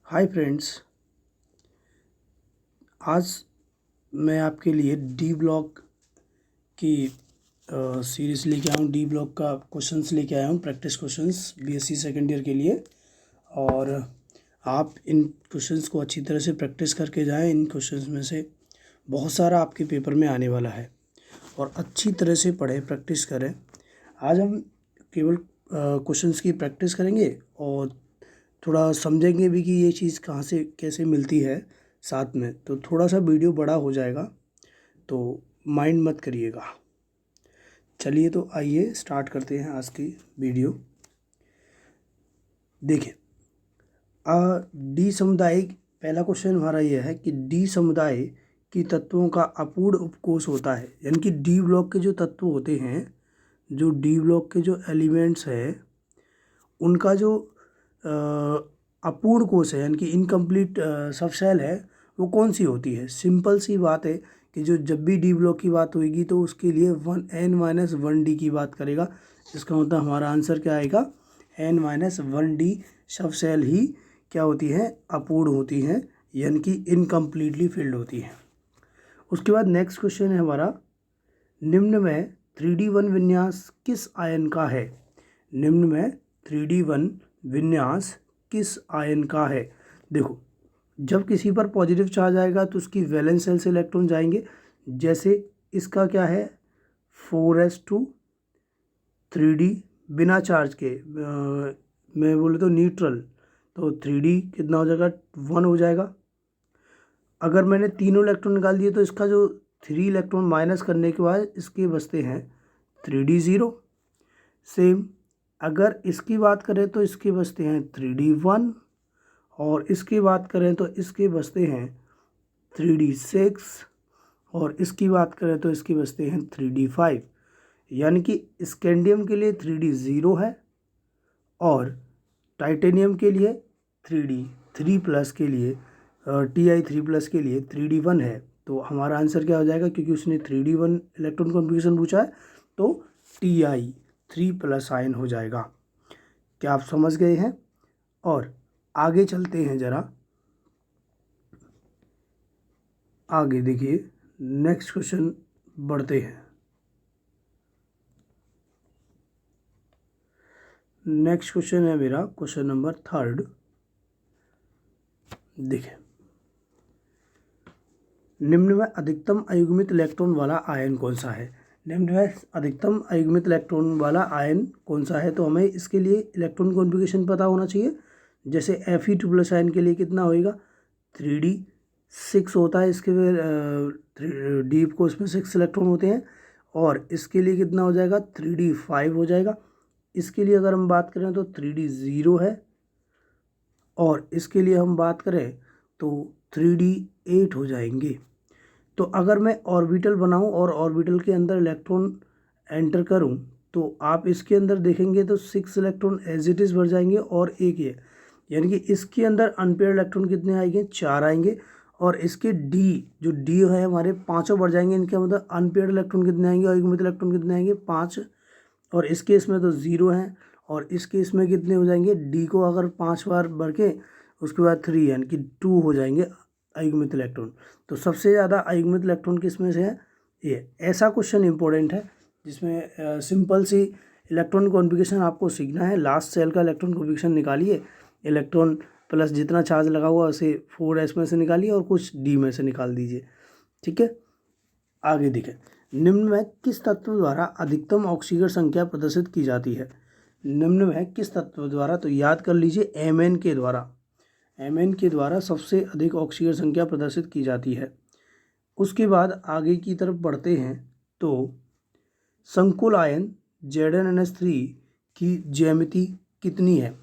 Hi friends, आज मैं आपके लिए डी ब्लॉक की सीरीज़ लेके आया हूँ। डी ब्लॉक का क्वेश्चंस लेके आया हूँ, practice questions BSc second year के लिए। और आप इन क्वेश्चंस को अच्छी तरह से प्रैक्टिस करके जाएं। इन क्वेश्चंस में से बहुत सारा आपके पेपर में आने वाला है और अच्छी तरह से पढ़ें, प्रैक्टिस करें। आज हम केवल क्वेश्चंस की प्रैक्टिस करेंगे और थोड़ा समझेंगे भी कि ये चीज़ कहाँ से कैसे मिलती है साथ में। तो थोड़ा सा वीडियो बड़ा हो जाएगा, तो माइंड मत करिएगा। चलिए तो आइए स्टार्ट करते हैं आज की वीडियो। देखिए, डी समुदाय, पहला क्वेश्चन हमारा यह है कि डी समुदाय की तत्वों का अपूर्ण उपकोष होता है। यानी कि डी ब्लॉक के जो तत्व होते हैं, जो डी ब्लॉक के जो एलिमेंट्स हैं, उनका जो अपूर्ण कोश है यानी कि इनकम्प्लीट सबसेल है, वो कौन सी होती है। सिंपल सी बात है कि जो जब भी डी ब्लॉक की बात होगी तो उसके लिए n-1d की बात करेगा। इसका मतलब हमारा आंसर क्या आएगा, n-1d सबसेल ही क्या होती है, अपूर्ण होती हैं, यानी कि इनकम्प्लीटली फिल्ड होती हैं। उसके बाद नेक्स्ट क्वेश्चन है हमारा, निम्न में 3D1 विन्यास किस आयन का है। निम्न में 3D1 विन्यास किस आयन का है। देखो, जब किसी पर पॉजिटिव चार्ज आएगा तो उसकी वैलेंस शेल से इलेक्ट्रॉन जाएंगे। जैसे इसका क्या है, 4s2 3D बिना चार्ज के, मैं बोले तो न्यूट्रल, तो 3D कितना हो जाएगा, 1 हो जाएगा। अगर मैंने तीनों इलेक्ट्रॉन निकाल दिए तो इसका जो 3 इलेक्ट्रॉन माइनस करने के बाद इसके बचते हैं 3D0। सेम अगर इसकी बात करें तो इसके बचते हैं 3D1, और इसकी बात करें तो इसके बचते हैं 3D6, और इसकी बात करें तो इसके बचते हैं 3D5। यानी कि स्कैंडियम के लिए 3D0 है और टाइटेनियम के लिए 3D3+ के लिए, Ti3+ के लिए 3D1 है। तो हमारा आंसर क्या हो जाएगा, क्योंकि उसने 3D1 इलेक्ट्रॉन कॉन्फ़िगरेशन पूछा है तो Ti3+ आयन हो जाएगा। क्या आप समझ गए हैं। और आगे चलते हैं, ज़रा आगे देखिए, नेक्स्ट क्वेश्चन बढ़ते हैं। नेक्स्ट क्वेश्चन है मेरा क्वेश्चन नंबर 3। देखिए, निम्न में अधिकतम अयुग्मित इलेक्ट्रॉन वाला आयन कौन सा है। निम्न में अधिकतम अयुग्मित इलेक्ट्रॉन वाला आयन कौन सा है, तो हमें इसके लिए इलेक्ट्रॉन कॉन्फ़िगरेशन पता होना चाहिए। जैसे Fe2+ आयन के लिए कितना होएगा, 3D6 होता है। इसके डीप को उसमें 6 इलेक्ट्रॉन होते हैं, और इसके लिए कितना हो जाएगा, 3D5 हो जाएगा। इसके लिए अगर हम बात करें तो 3D0 है, और इसके लिए हम बात करें तो 3D8 हो जाएंगे। तो अगर मैं ऑर्बिटल बनाऊं और ऑर्बिटल के अंदर इलेक्ट्रॉन एंटर करूं, तो आप इसके अंदर देखेंगे तो 6 इलेक्ट्रॉन एज इट इज़ भर जाएंगे और एक ये, यानी कि इसके अंदर अनपेयर्ड इलेक्ट्रॉन कितने आएंगे, 4 आएंगे। और इसके जो डी है हमारे, पाँचों बढ़ जाएंगे। इनके मतलब अनपेयर्ड इलेक्ट्रॉन कितने आएंगे, अयुग्मित इलेक्ट्रॉन कितने आएंगे, 5। और इस केस में तो 0 हैं, और इस केस में कितने हो जाएंगे, डी को अगर 5 बार भर के उसके बाद 3 यानी कि 2 हो जाएंगे अयुग्मित इलेक्ट्रॉन। तो सबसे ज़्यादा अयुग्मित इलेक्ट्रॉन किस में से है, ये। ऐसा क्वेश्चन इंपॉर्टेंट है जिसमें सिंपल सी इलेक्ट्रॉन कॉन्फ़िगरेशन आपको सीखना है। लास्ट सेल का इलेक्ट्रॉन कॉन्फ़िगरेशन निकालिए, इलेक्ट्रॉन प्लस जितना चार्ज लगा हुआ उसे 4s में से निकालिए और कुछ डी में से निकाल दीजिए। ठीक है, आगे देखें, निम्न में किस तत्व द्वारा अधिकतम ऑक्सीजन संख्या प्रदर्शित की जाती है। निम्न में किस तत्व द्वारा, तो याद कर लीजिए, Mn के द्वारा। Mn के द्वारा सबसे अधिक ऑक्सीजन संख्या प्रदर्शित की जाती है। उसके बाद आगे की तरफ बढ़ते हैं तो संकुल आयन ZnNH3 की ज्यामिति कितनी है।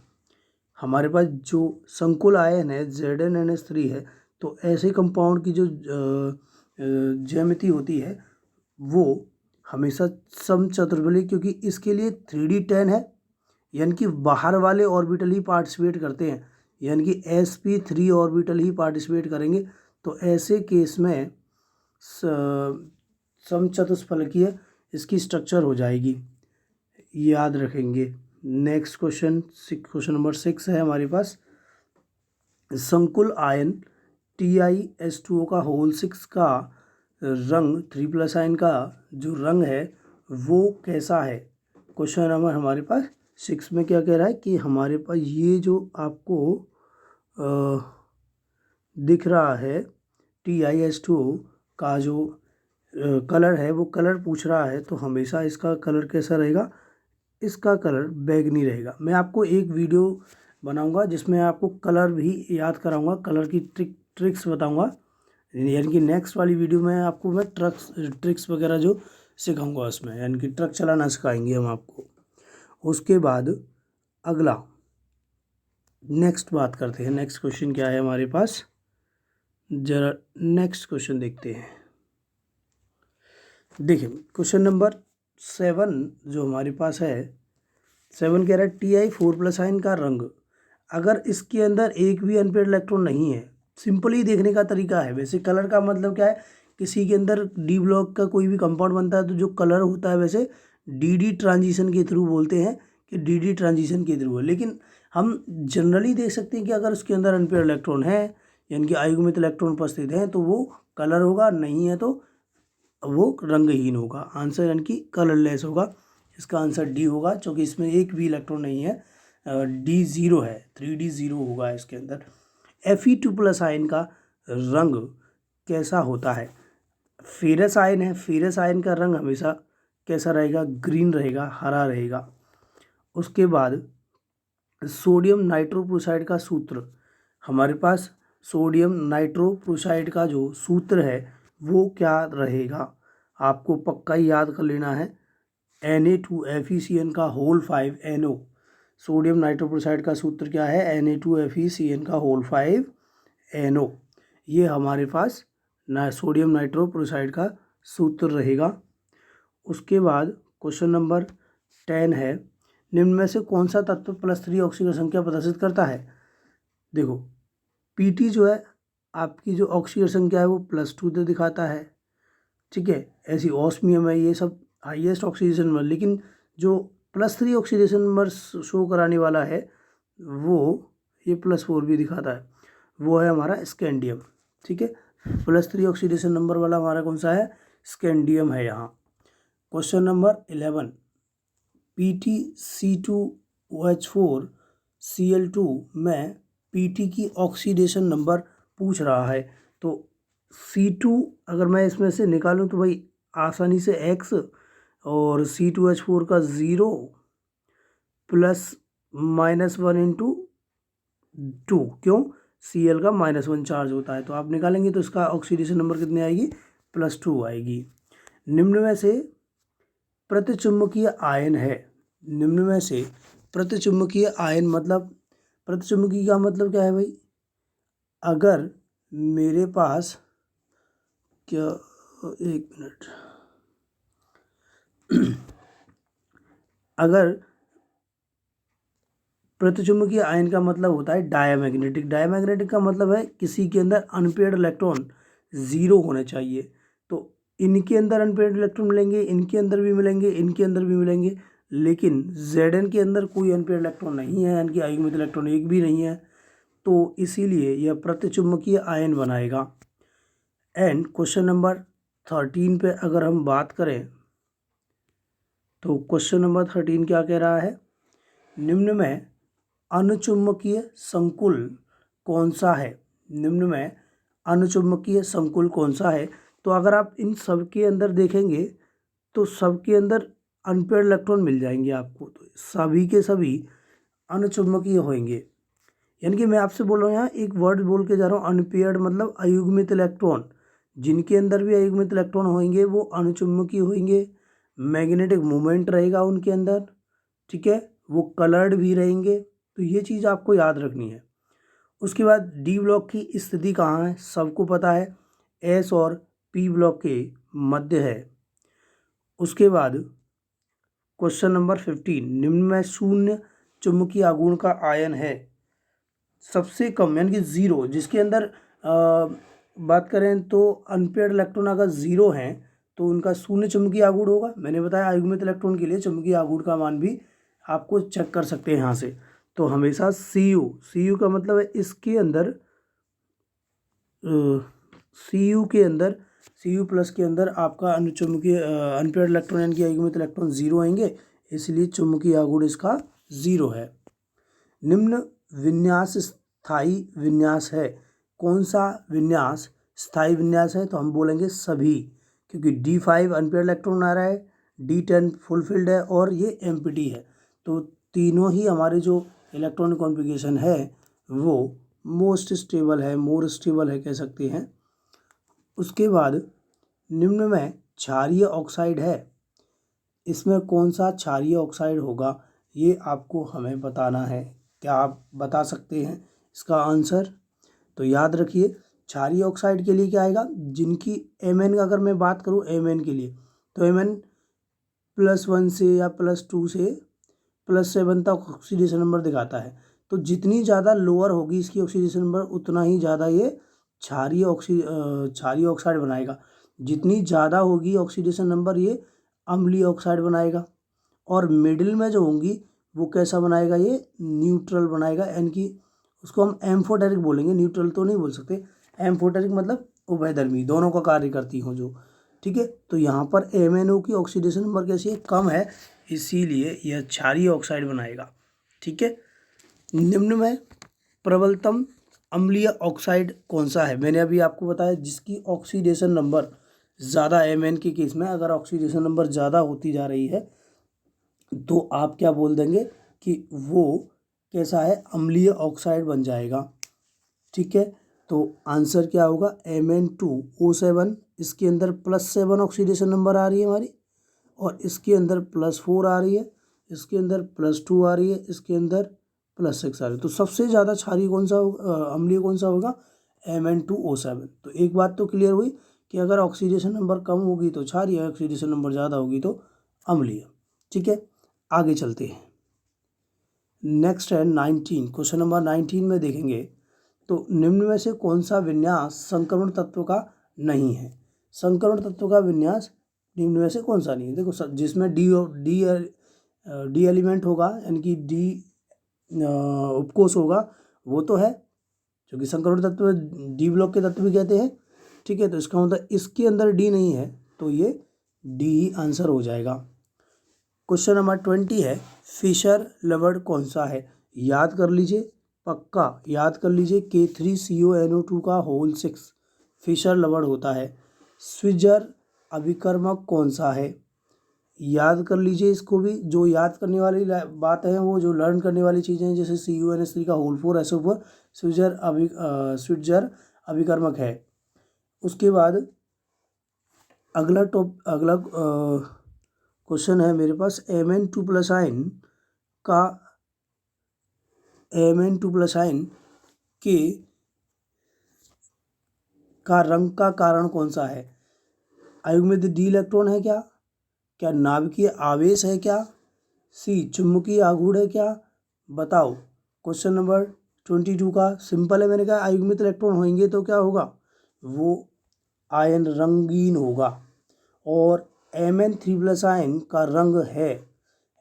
हमारे पास जो संकुल आयन है ZnNH3 है, तो ऐसे कंपाउंड की जो ज्यामिति होती है वो हमेशा समचतुर्बली, क्योंकि इसके लिए 3D10 है, यानी कि बाहर वाले ऑर्बिटल ही पार्टिसिपेट करते हैं, यानी कि sp3 ऑर्बिटल ही पार्टिसिपेट करेंगे। तो ऐसे केस में समचतुष्फलकीय इसकी स्ट्रक्चर हो जाएगी, याद रखेंगे। नेक्स्ट क्वेश्चन, क्वेश्चन नंबर 6 है हमारे पास। संकुल आयन TiS2O का होल 6 का रंग 3+ आयन का जो रंग है वो कैसा है। क्वेश्चन नंबर हमारे पास 6 में क्या कह रहा है कि हमारे पास ये जो आपको दिख रहा है TiS2O का जो कलर है वो कलर पूछ रहा है, तो हमेशा इसका कलर कैसा रहेगा, इसका कलर बैगनी रहेगा। मैं आपको एक वीडियो बनाऊंगा जिसमें आपको कलर भी याद कराऊंगा, कलर की ट्रिक्स बताऊंगा, यानी कि नेक्स्ट वाली वीडियो में आपको मैं ट्रिक्स वगैरह जो सिखाऊंगा उसमें, यानी कि ट्रक चलाना सिखाएंगे हम आपको। उसके बाद अगला नेक्स्ट बात करते हैं, नेक्स्ट क्वेश्चन क्या है हमारे पास, जरा नेक्स्ट क्वेश्चन देखते हैं। देखिए क्वेश्चन नंबर 7 जो हमारे पास है, 7 कह रहा है Ti4+ आयन का रंग, अगर इसके अंदर एक भी अनपेयर्ड इलेक्ट्रॉन नहीं है। सिंपली देखने का तरीका है, वैसे कलर का मतलब क्या है, किसी के अंदर डी ब्लॉक का कोई भी कंपाउंड बनता है तो जो कलर होता है वैसे डी ट्रांजिशन के थ्रू बोलते हैं कि डी ट्रांजिशन के थ्रू है, लेकिन हम जनरली देख सकते हैं कि अगर उसके अंदर अनपेयर्ड इलेक्ट्रॉन है यानी कि अयुग्मित इलेक्ट्रॉन उपस्थित है तो वो कलर होगा, नहीं है तो वो रंगहीन होगा। आंसर यानी कि कलरलेस होगा, इसका आंसर डी होगा, क्योंकि इसमें एक भी इलेक्ट्रॉन नहीं है, D0 है, 3D0 होगा इसके अंदर। Fe2+ आयन का रंग कैसा होता है। फेरस आयन है, फेरस आयन का रंग हमेशा कैसा रहेगा, ग्रीन रहेगा, हरा रहेगा। उसके बाद सोडियम नाइट्रोप्रोसाइड का सूत्र, हमारे पास सोडियम नाइट्रोप्रोसाइड का जो सूत्र है वो क्या रहेगा, आपको पक्का ही याद कर लेना है, Na2FeCN का होल 5 NO। सोडियम नाइट्रोप्रोसाइड का सूत्र क्या है, Na2FeCN का होल 5 NO। ये हमारे पास सोडियम नाइट्रोप्रोसाइड का सूत्र रहेगा। उसके बाद क्वेश्चन नंबर 10 है, निम्न में से कौन सा तत्व +3 ऑक्सीजन संख्या प्रदर्शित करता है। देखो Pt जो है आपकी जो ऑक्सीजन संख्या है वो +2 दे दिखाता है, ठीक है। ऐसी ऑस्मियम है, ये सब हाईएस्ट ऑक्सीडेशन नंबर, लेकिन जो +3 ऑक्सीडेशन नंबर शो कराने वाला है वो ये +4 भी दिखाता है, वो है हमारा स्कैंडियम, ठीक है। +3 ऑक्सीडेशन नंबर वाला हमारा कौन सा है, स्कैंडियम है यहाँ। क्वेश्चन नंबर 11, PtC2OH4Cl2 में Pt की ऑक्सीडेशन नंबर पूछ रहा है, तो C2 अगर मैं इसमें से निकालूं तो भाई आसानी से X और C2H4 का 0 +- 1 × 2, क्यों, Cl का -1 चार्ज होता है, तो आप निकालेंगे तो इसका ऑक्सीडेशन नंबर कितनी आएगी, +2 आएगी। निम्न में से प्रतिचुंबकीय आयन है, निम्न में से प्रतिचुंबकीय आयन मतलब, प्रतिचुंबकीय का मतलब क्या है भाई, अगर मेरे पास क्या, एक मिनट, अगर प्रतिचुंबकीय आयन का मतलब होता है डायमैग्नेटिक, डायमैग्नेटिक का मतलब है किसी के अंदर अनपेयर्ड इलेक्ट्रॉन 0 होने चाहिए, तो इनके अंदर अनपेयर्ड इलेक्ट्रॉन मिलेंगे, इनके अंदर भी मिलेंगे, इनके अंदर भी मिलेंगे, लेकिन Zn के अंदर कोई अनपेयर्ड इलेक्ट्रॉन नहीं है, यानी कि अयुग्मित इलेक्ट्रॉन एक भी नहीं है, तो इसीलिए यह प्रतिचुंबकीय आयन बनाएगा। एंड क्वेश्चन नंबर 13 पे अगर हम बात करें तो क्वेश्चन नंबर 13 क्या कह रहा है, निम्न में अनुचुंबकीय संकुल कौन सा है, निम्न में अनुचुंबकीय संकुल कौन सा है। तो अगर आप इन सब के अंदर देखेंगे तो सबके अंदर अनपेयर्ड इलेक्ट्रॉन मिल जाएंगे आपको, तो सभी के सभी अनुचुंबकीय होंगे, यानी कि मैं आपसे बोल रहा हूँ यहाँ एक वर्ड बोल के जा रहा हूँ, अनपेयर्ड मतलब अयुग्मित इलेक्ट्रॉन, जिनके अंदर भी अयुग्मित इलेक्ट्रॉन होंगे वो अनुचुंबकीय होंगे, मैग्नेटिक मोमेंट रहेगा उनके अंदर, ठीक है, वो कलर्ड भी रहेंगे, तो ये चीज़ आपको याद रखनी है। उसके बाद डी ब्लॉक की स्थिति कहाँ है, सबको पता है, एस और पी ब्लॉक के मध्य है। उसके बाद क्वेश्चन नंबर 15, निम्न में शून्य चुंबकीय आघूर्ण का आयन है, सबसे कम यानी कि 0, जिसके अंदर बात करें तो अनपेयर्ड इलेक्ट्रॉन अगर 0 हैं तो उनका शून्य चुंबकीय आघूर्ण होगा। मैंने बताया अयुग्मित इलेक्ट्रॉन के लिए चुंबकीय आघूर्ण का मान भी आपको चेक कर सकते हैं यहाँ से, तो हमेशा सी यू का मतलब है इसके अंदर सी यू प्लस के अंदर आपका अनुचुंबकीय अनपेयर्ड इलेक्ट्रॉन यानी कि अयुग्मित इलेक्ट्रॉन जीरो आएंगे, इसलिए चुंबकीय आघूर्ण इसका जीरो है। निम्न विन्यास स्थायी विन्यास है, कौन सा विन्यास स्थायी विन्यास है? तो हम बोलेंगे सभी, क्योंकि D5 अनपेयर्ड इलेक्ट्रॉन आ रहा है, D10 फुलफिल्ड है और ये एम्प्टी है, तो तीनों ही हमारे जो इलेक्ट्रॉनिक कॉन्फ़िगरेशन है वो मोस्ट स्टेबल है, मोर स्टेबल है कह सकते हैं। उसके बाद निम्न में क्षारीय ऑक्साइड है, इसमें कौन सा क्षारीय ऑक्साइड होगा ये आपको हमें बताना है। क्या आप बता सकते हैं इसका आंसर? तो याद रखिए क्षारीय ऑक्साइड के लिए क्या आएगा, जिनकी Mn का अगर मैं बात करूँ Mn के लिए, तो Mn +1 से या +2 से +7 तक ऑक्सीडेशन नंबर दिखाता है। तो जितनी ज़्यादा लोअर होगी इसकी ऑक्सीडेशन नंबर, उतना ही ज़्यादा ये क्षारीय ऑक्साइड बनाएगा। जितनी ज़्यादा होगी ऑक्सीडेशन नंबर, ये अम्लीय ऑक्साइड बनाएगा। और मिडिल में जो होंगी वो कैसा बनाएगा, ये न्यूट्रल बनाएगा, यानी कि उसको हम एम्फोटेरिक बोलेंगे, न्यूट्रल तो नहीं बोल सकते। एम्फोटेरिक मतलब उभयधर्मी, दोनों का कार्य करती हो जो, ठीक है। तो यहाँ पर MnO की ऑक्सीडेशन नंबर कैसी है, कम है, इसीलिए यह क्षारीय ऑक्साइड बनाएगा, ठीक है। निम्न में प्रबलतम अम्लीय ऑक्साइड कौन सा है? मैंने अभी आपको बताया जिसकी ऑक्सीडेशन नंबर ज़्यादा, Mn के केस में अगर ऑक्सीडेशन नंबर ज़्यादा होती जा रही है तो आप क्या बोल देंगे कि वो कैसा है, अम्लीय ऑक्साइड बन जाएगा, ठीक है। तो आंसर क्या होगा, Mn2O7, इसके अंदर +7 ऑक्सीडेशन नंबर आ रही है हमारी, और इसके अंदर +4 आ रही है, इसके अंदर +2 आ रही है, इसके अंदर +6 आ रही है। तो सबसे ज़्यादा क्षारीय कौन सा होगा, अम्लीय कौन सा होगा, Mn2O7। तो एक बात तो क्लियर हुई कि अगर ऑक्सीडेशन नंबर कम होगी तो क्षारीय, ऑक्सीडेशन नंबर ज़्यादा होगी तो अम्लीय, ठीक है। आगे चलते हैं, नेक्स्ट है 19, क्वेश्चन नंबर 19 में देखेंगे तो निम्न में से कौन सा विन्यास संक्रमण तत्व का नहीं है? संक्रमण तत्व का विन्यास निम्न में से कौन सा नहीं है? देखो जिसमें डी एलिमेंट होगा, यानी कि डी उपकोष होगा, वो तो है, क्योंकि संक्रमण तत्व डी ब्लॉक के तत्व भी कहते हैं, ठीक है। तो इसका मतलब इसके अंदर डी नहीं है, तो ये डी ही आंसर हो जाएगा। क्वेश्चन नंबर 20 है, फिशर लवर्ड कौन सा है? याद कर लीजिए, पक्का याद कर लीजिए, K3CONO2 का होल 6 फिशर लवर्ड होता है। स्विट्जर अभिकर्मक कौन सा है? याद कर लीजिए इसको भी, जो याद करने वाली बात है वो जो लर्न करने वाली चीज़ें हैं, जैसे CuNS3 का होल 4 SO4 स्विट्जर अभिकर्मक है। उसके बाद अगला क्वेश्चन है मेरे पास, Mn2+ आयन का रंग का कारण कौन सा है? अयुग्मित डी इलेक्ट्रॉन है क्या? क्या नाभिकीय आवेश है क्या? सी चुंबकीय आघूर्ण है क्या? बताओ। क्वेश्चन नंबर 22 का सिंपल है, मैंने कहा अयुग्मित इलेक्ट्रॉन होंगे तो क्या होगा, वो आयन रंगीन होगा। और Mn3+ आयन का रंग है,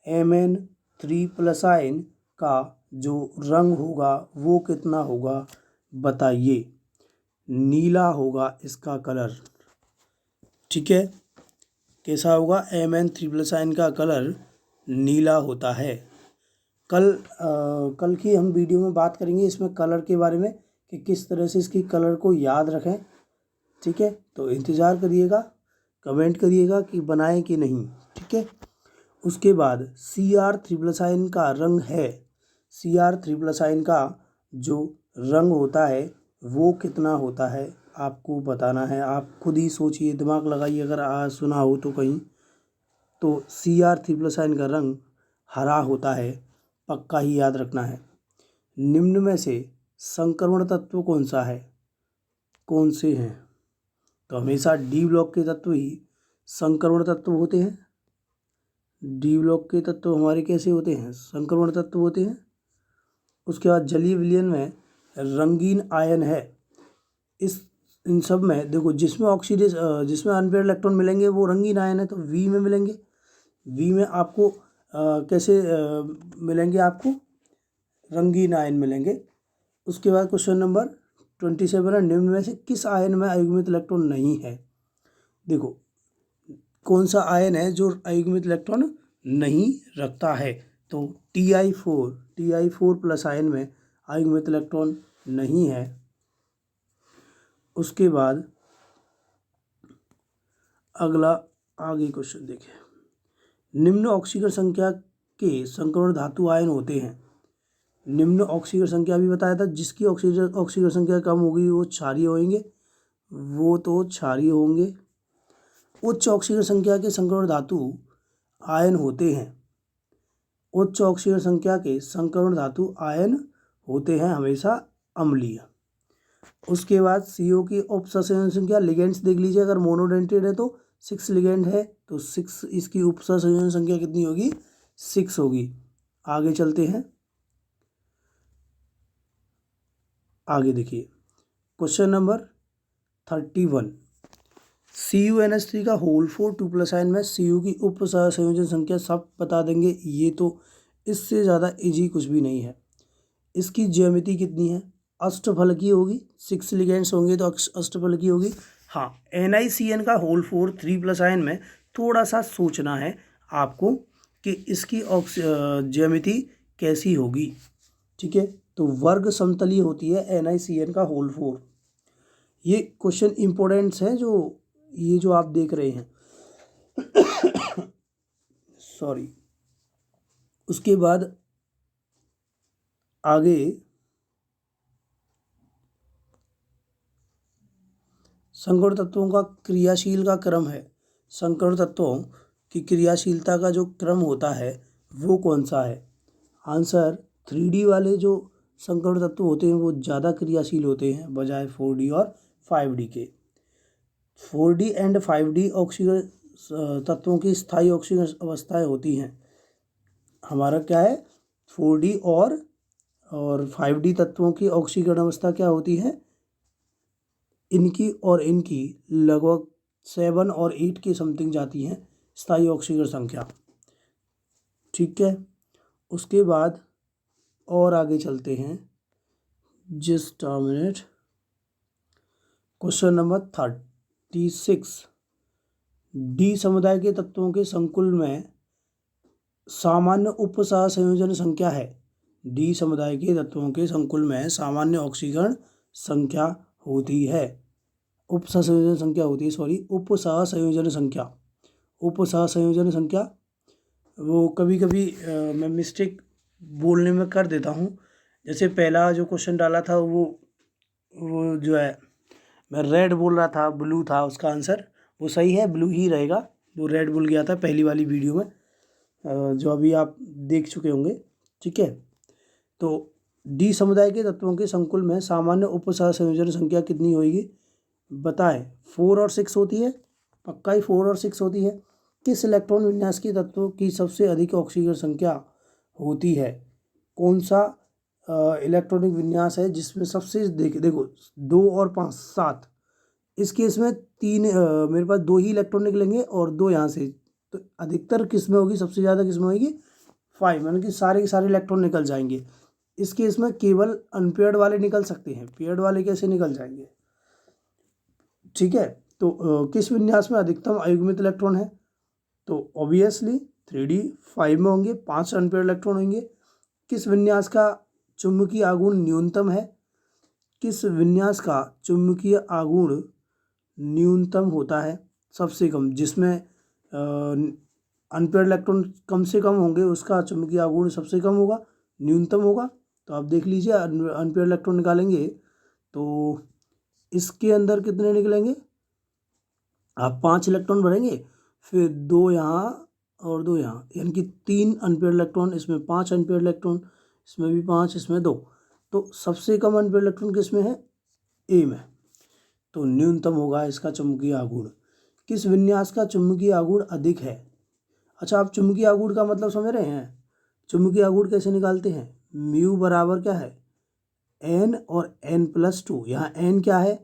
Mn3+ आयन का जो रंग होगा वो कितना होगा बताइए? नीला होगा इसका कलर, ठीक है। कैसा होगा, Mn3+ आयन का कलर नीला होता है। कल की हम वीडियो में बात करेंगे इसमें कलर के बारे में, कि किस तरह से इसकी कलर को याद रखें, ठीक है। तो इंतज़ार करिएगा, कमेंट करिएगा कि बनाएं कि नहीं, ठीक है। उसके बाद Cr3+ आयन का रंग है, Cr3+ आयन का जो रंग होता है वो कितना होता है आपको बताना है। आप खुद ही सोचिए, दिमाग लगाइए, अगर सुना हो तो कहीं। तो Cr3+ आयन का रंग हरा होता है, पक्का ही याद रखना है। निम्न में से संक्रमण तत्व कौन सा है, कौन से हैं? तो हमेशा डी ब्लॉक के तत्व ही संक्रमण तत्व होते हैं। डी ब्लॉक के तत्व हमारे कैसे होते हैं, संक्रमण तत्व होते हैं। उसके बाद जलीय विलयन में रंगीन आयन है। इन सब में देखो, जिसमें जिसमें अनपेयर्ड इलेक्ट्रॉन मिलेंगे वो रंगीन आयन है, तो वी में मिलेंगे। वी में आपको कैसे मिलेंगे, आपको रंगीन आयन मिलेंगे। उसके बाद क्वेश्चन नंबर 27 है, निम्न में से किस आयन में अयुग्मित इलेक्ट्रॉन नहीं है। देखो कौन सा आयन है जो अयुग्मित इलेक्ट्रॉन नहीं रखता है, तो Ti4 प्लस आयन में अयुग्मित इलेक्ट्रॉन नहीं है। उसके बाद अगला आगे क्वेश्चन देखिए, निम्न ऑक्सीजन संख्या के संकरण धातु आयन होते हैं। निम्न ऑक्सीजन संख्या भी बताया था, जिसकी ऑक्सीजन संख्या कम होगी वो क्षारीय होंगे, वो तो क्षारीय होंगे। उच्च ऑक्सीजन संख्या के संकरण धातु आयन होते हैं। उच्च ऑक्सीजन संख्या के संकरण धातु आयन होते हैं हमेशा अम्लीय। उसके बाद CO की उपसंयोजन संख्या, लिगेंड्स देख लीजिए, अगर मोनोडेंटेड है तो 6 लिगेंड है तो 6 इसकी उपसंयोजन संख्या कितनी होगी, 6 होगी। आगे चलते हैं, आगे देखिए क्वेश्चन नंबर 31, CuNH3 का होल 4 2+ आयन में Cu की उपसंयोजन संख्या सब बता देंगे, ये तो इससे ज़्यादा इजी कुछ भी नहीं है। इसकी ज्यामिति कितनी है, अष्टफलकीय होगी, 6 लिगेंड्स होंगे तो अष्टफलकीय होगी। हाँ, NiCN का होल 4 3+ आयन में थोड़ा सा सोचना है आपको कि इसकी ज्यामिति कैसी होगी, ठीक है। तो वर्ग समतलीय होती है NiCN का होल 4। ये क्वेश्चन इंपॉर्टेंट्स है जो आप देख रहे हैं सॉरी। उसके बाद आगे संकरण तत्वों का क्रियाशील का क्रम है। संकरण तत्वों की क्रियाशीलता का जो क्रम होता है वो कौन सा है। आंसर 3D वाले जो संकरण तत्व होते हैं वो ज़्यादा क्रियाशील होते हैं बजाय 4D और 5D के। 4D एंड 5D ऑक्सीजन तत्वों की स्थायी ऑक्सीजन अवस्थाएं होती हैं। हमारा क्या है, 4D और 5D तत्वों की ऑक्सीकरण अवस्था क्या होती है, इनकी और इनकी लगभग 7 और 8 के समथिंग जाती हैं स्थायी ऑक्सीजन संख्या, ठीक है। उसके बाद और आगे चलते हैं, just a minute, question number 36, D समुदाय के तत्वों के संकुल में सामान्य उपसहसंयोजन संख्या है। D समुदाय के तत्वों के संकुल में सामान्य ऑक्सीकरण संख्या होती है, उपसहसंयोजन संख्या होती है, उपसहसंयोजन संख्या। उपसहसंयोजन संख्या वो कभी कभी मैं मिस्टेक बोलने में कर देता हूँ। जैसे पहला जो क्वेश्चन डाला था वो जो है, मैं रेड बोल रहा था, ब्लू था, उसका आंसर वो सही है, ब्लू ही रहेगा। वो रेड बोल गया था पहली वाली वीडियो में, जो अभी आप देख चुके होंगे, ठीक है। तो D समुदाय के तत्वों के संकुल में सामान्य उपसहसंयोजन संख्या कितनी होगी बताएं। 4 और 6 होती है, पक्का ही 4 और 6 होती है। किस इलेक्ट्रॉन विन्यास के तत्वों की सबसे अधिक ऑक्सीजन संख्या होती है। कौन सा इलेक्ट्रॉनिक विन्यास है जिसमें सबसे देखो 2 और 5 7, इस केस में 3 मेरे पास 2 ही इलेक्ट्रॉन निकलेंगे और 2 यहाँ से, तो अधिकतर किस में होगी, सबसे ज़्यादा किस में होगी, 5, यानी कि सारे के सारे इलेक्ट्रॉन निकल जाएंगे। इस केस में केवल अनपेयर्ड वाले निकल सकते हैं, पेयर्ड वाले कैसे निकल जाएंगे, ठीक है। तो किस विन्यास में अधिकतम अयुग्मित इलेक्ट्रॉन है, तो ऑब्वियसली 3D 5 में होंगे, 5 अनपेयर्ड इलेक्ट्रॉन होंगे। किस विन्यास का चुंबकीय आघूर्ण न्यूनतम है, किस विन्यास का चुंबकीय आघूर्ण न्यूनतम होता है, सबसे कम, जिसमें अनपेयर्ड इलेक्ट्रॉन कम से कम होंगे उसका चुंबकीय आघूर्ण सबसे कम होगा, न्यूनतम होगा। तो आप देख लीजिए, अनपेयर्ड इलेक्ट्रॉन निकालेंगे तो इसके अंदर कितने निकलेंगे, आप 5 इलेक्ट्रॉन भरेंगे, फिर 2 यहाँ और 2 यहाँ, यानी कि 3 अनपेयर्ड इलेक्ट्रॉन, इसमें 5 अनपेयर्ड इलेक्ट्रॉन, इसमें भी 5, इसमें 2, तो सबसे कम अनपेयर्ड इलेक्ट्रॉन किसमें है, ए में, तो न्यूनतम होगा इसका चुंबकीय आघूर्ण। किस विन्यास का चुंबकीय आघूर्ण अधिक है। अच्छा, आप चुंबकीय आघूर्ण का मतलब समझ रहे हैं, चुंबकीय आघूर्ण कैसे निकालते हैं, म्यू बराबर क्या है, n और n+2। यहाँ n क्या है,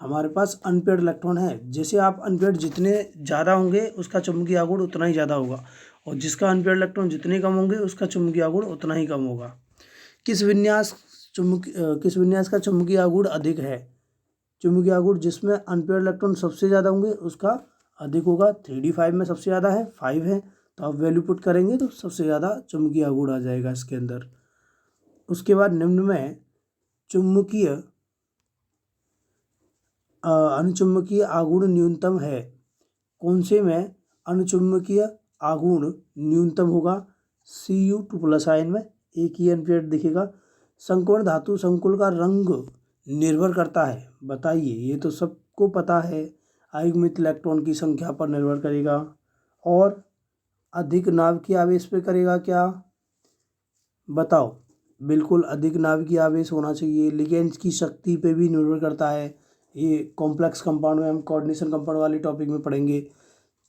हमारे पास अनपेयर्ड इलेक्ट्रॉन है, जैसे आप अनपेयर्ड जितने ज़्यादा होंगे उसका चुंबकीय आघूर्ण उतना ही ज़्यादा होगा, और जिसका अनपेयर्ड इलेक्ट्रॉन जितने कम होंगे उसका चुंबकीय आघूर्ण उतना ही कम होगा। किस विन्यास का चुंबकीय आघूर्ण अधिक है? चुंबकीय आघूर्ण जिसमें अनपेयर इलेक्ट्रॉन सबसे ज़्यादा होंगे उसका अधिक होगा। 3d5 में सबसे ज़्यादा है, 5 है, तो आप वैल्यू पुट करेंगे तो सबसे ज़्यादा चुंबकीय आघूर्ण आ जाएगा इसके अंदर। उसके बाद निम्न में चुंबकीय अनुचुंबकीय आघूर्ण न्यूनतम है। कौन से में अनुचुंबकीय आघूर्ण न्यूनतम होगा? Cu2+ आयन में 1 ही एम्पीयर दिखेगा। संकोण धातु संकुल का रंग निर्भर करता है, बताइए। ये तो सबको पता है, आयुग्मित इलेक्ट्रॉन की संख्या पर निर्भर करेगा और अधिक नाभिकीय आवेश पे करेगा क्या? बताओ। बिल्कुल अधिक नाभिकीय आवेश होना चाहिए। लिगेंड्स की शक्ति पे भी निर्भर करता है। ये कॉम्प्लेक्स कंपाउंड में हम कोऑर्डिनेशन कंपाउंड वाले टॉपिक में पढ़ेंगे,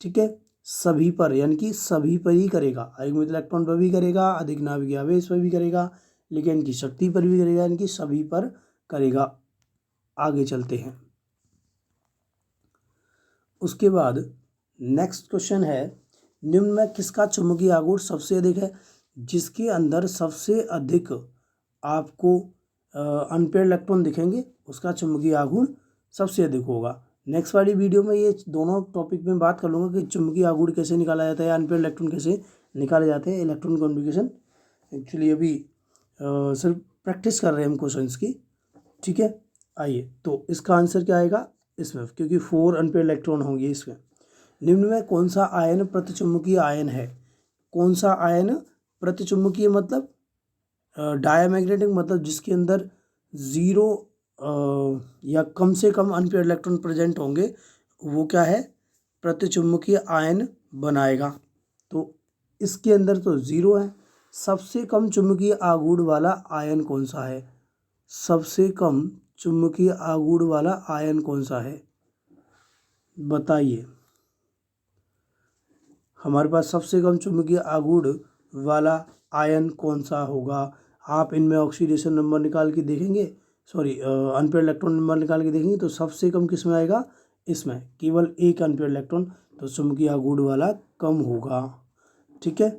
ठीक है। सभी पर, यानी कि सभी पर ही करेगा। आयुग्मित इलेक्ट्रॉन पर भी करेगा, अधिक नाभिकीय आवेश पर भी करेगा, लिगेंड की शक्ति पर भी करेगा, यानी कि सभी पर करेगा। आगे चलते हैं। उसके बाद नेक्स्ट क्वेश्चन है, निम्न में किसका चुंबकीय आघूर्ण सबसे अधिक है? जिसके अंदर सबसे अधिक आपको अनपेयर इलेक्ट्रॉन दिखेंगे उसका चुंबकीय आघूर्ण सबसे अधिक होगा। नेक्स्ट वाली वीडियो में ये दोनों टॉपिक में बात कर लूँगा कि चुंबकीय आघूर्ण कैसे निकाला जाता है, अनपेयर इलेक्ट्रॉन कैसे निकाले जाते हैं, इलेक्ट्रॉन कॉन्फ़िगरेशन। एक्चुअली अभी सिर्फ प्रैक्टिस कर रहे हैं हम क्वेश्चंस की, ठीक है। आइए, तो इसका आंसर क्या आएगा इसमें, क्योंकि 4 अनपेयर इलेक्ट्रॉन होंगे इसमें। निम्न में कौन सा आयन प्रतिचुंबकीय आयन है? कौन सा आयन प्रतिचुंबकीय मतलब डायमैग्नेटिक, मतलब जिसके अंदर 0 या कम से कम अनपेयर इलेक्ट्रॉन प्रेजेंट होंगे, वो क्या है? प्रतिचुंबकीय आयन बनाएगा। तो इसके अंदर तो 0 है। सबसे कम चुंबकीय आघूर्ण वाला आयन कौन सा है? सबसे कम चुंबकीय आघूर्ण वाला आयन कौन सा है, बताइए। हमारे पास सबसे कम चुंबकीय आघूर्ण वाला आयन कौन सा होगा? आप इनमें ऑक्सीडेशन नंबर निकाल के देखेंगे, सॉरी अनपेयर इलेक्ट्रॉन नंबर निकाल के देखेंगे, तो सबसे कम किस में आएगा? इसमें केवल 1 अनपेयर इलेक्ट्रॉन, तो चुंबकीय आघूर्ण वाला कम होगा, ठीक है।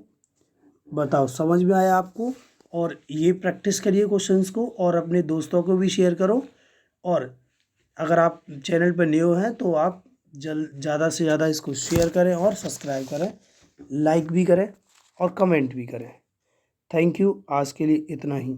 बताओ, समझ में आया आपको? और ये प्रैक्टिस करिए क्वेश्चंस को और अपने दोस्तों को भी शेयर करो। और अगर आप चैनल पर न्यू हैं तो आप ज़्यादा से ज़्यादा इसको शेयर करें और सब्सक्राइब करें, लाइक भी करें और कमेंट भी करें। Thank you. आज के लिए इतना ही।